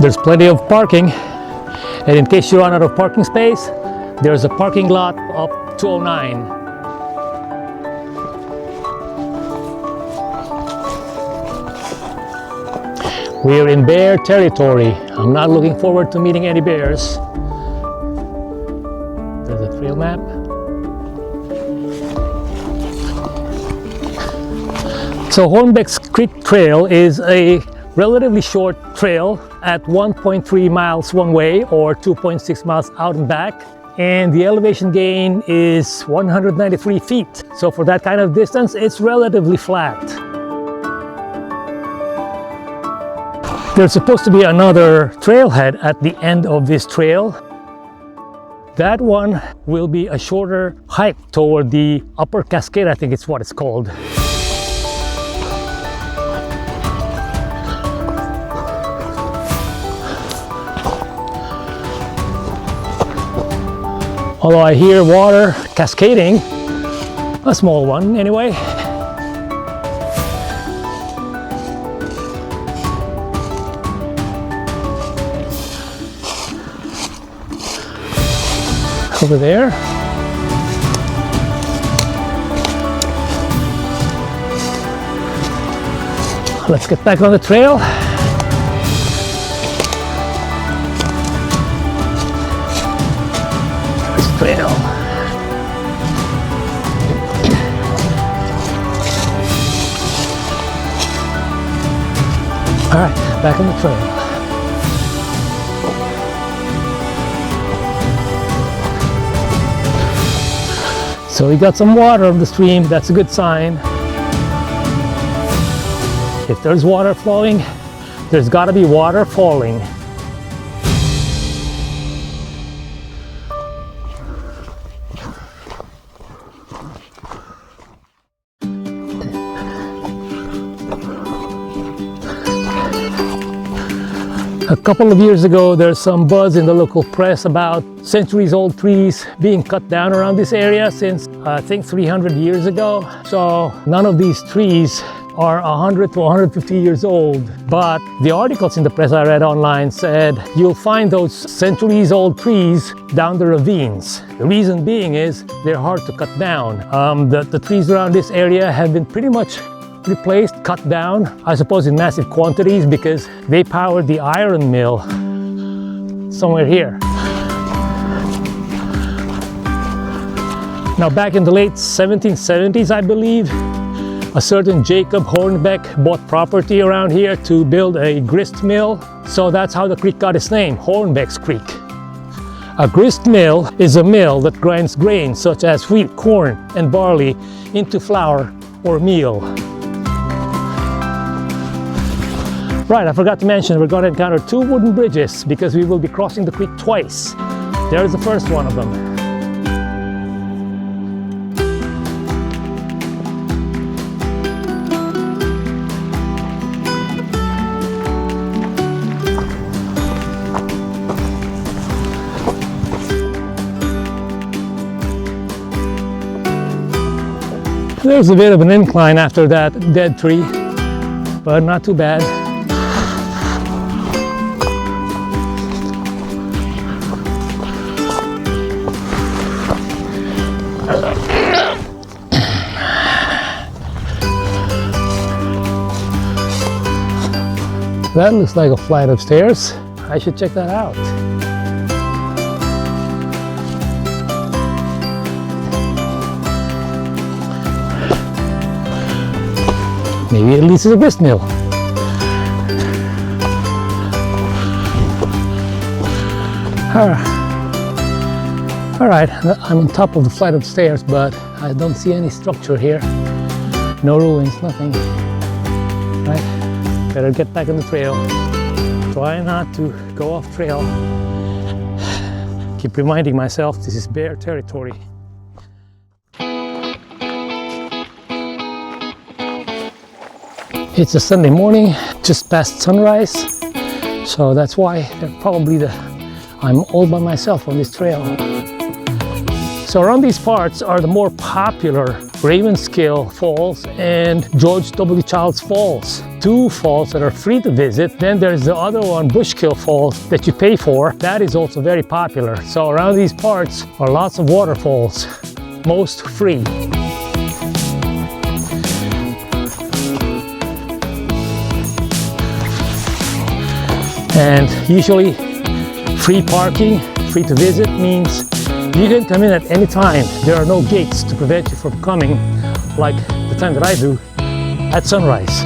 There's plenty of parking, and in case you run out of parking space, there's a parking lot up 209. We're in bear territory. I'm not looking forward to meeting any bears. There's a trail map. So Hornbeck's Creek Trail is a relatively short trail at 1.3 miles one way or 2.6 miles out and back. And the elevation gain is 193 feet. So for that kind of distance, it's relatively flat. There's supposed to be another trailhead at the end of this trail. That one will be a shorter hike toward the upper cascade, I think it's what it's called. Although I hear water cascading, a small one anyway. Over there. Let's get back on the trail. Trail. All right, back on the trail. So we got some water of the stream. That's a good sign. If there's water flowing, there's got to be water falling. A couple of years ago, there's some buzz in the local press about centuries-old trees being cut down around this area since I think 300 years ago. So none of these trees are 100 to 150 years old. But the articles in the press I read online said you'll find those centuries-old trees down the ravines. The reason being is they're hard to cut down. The trees around this area have been pretty much replaced, cut down, I suppose in massive quantities because they powered the iron mill somewhere here. Now back in the late 1770s, I believe, a certain Jacob Hornbeck bought property around here to build a grist mill. So that's how the creek got its name, Hornbeck's Creek. A grist mill is a mill that grinds grain such as wheat, corn, and barley into flour or meal. Right, I forgot to mention we're going to encounter two wooden bridges because we will be crossing the creek twice. There's the first one of them. There's a bit of an incline after that dead tree, but not too bad. That looks like a flight of stairs. I should check that out. Maybe at least it's a grist mill. All right, I'm on top of the flight of stairs, but I don't see any structure here. No ruins, nothing. Right? Better get back on the trail. Try not to go off trail. Keep reminding myself this is bear territory. It's a Sunday morning, just past sunrise. So that's why I'm all by myself on this trail. So around these parts are the more popular Raymondskill Falls and George W. Childs Falls. Two falls that are free to visit. Then there's the other one, Bushkill Falls, that you pay for. That is also very popular. So around these parts are lots of waterfalls, most free. And usually free parking, free to visit means you can come in at any time. There are no gates to prevent you from coming, like the time that I do at sunrise.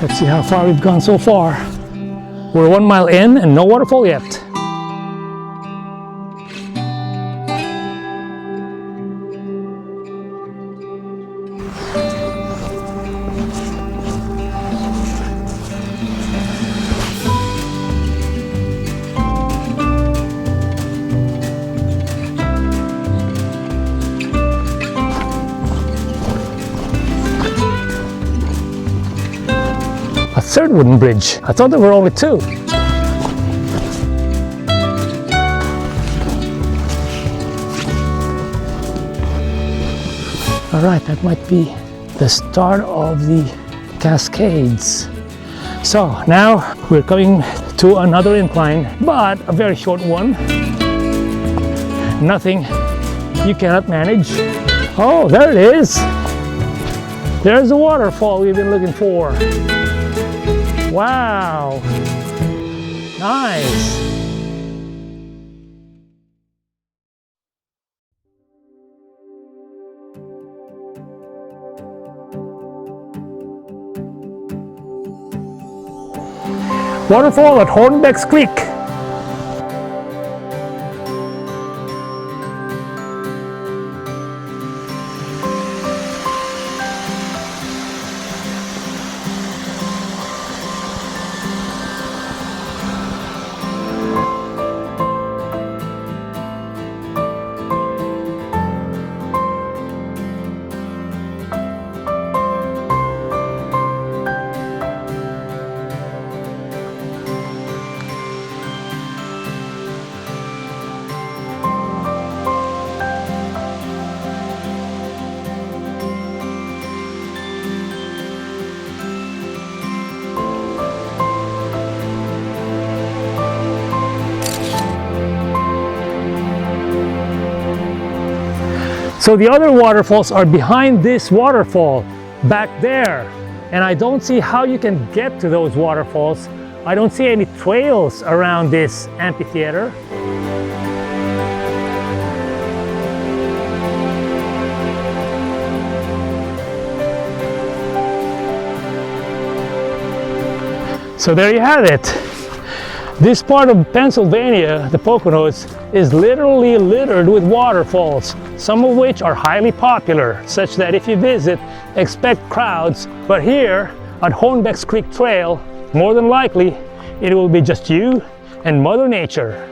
Let's see how far we've gone so far. We're 1 mile in and no waterfall yet. Third wooden bridge. I thought there were only two. All right, that might be the start of the Cascades. So now we're coming to another incline, but a very short one. Nothing you cannot manage. Oh, there it is. There's the waterfall we've been looking for. Wow, nice. Waterfall at Hornbeck's Creek. So the other waterfalls are behind this waterfall back there. And I don't see how you can get to those waterfalls. I don't see any trails around this amphitheater. So there you have it. This part of Pennsylvania, the Poconos, is literally littered with waterfalls, some of which are highly popular, such that if you visit, expect crowds. But here at Hornbeck's Creek Trail, more than likely, it will be just you and Mother Nature.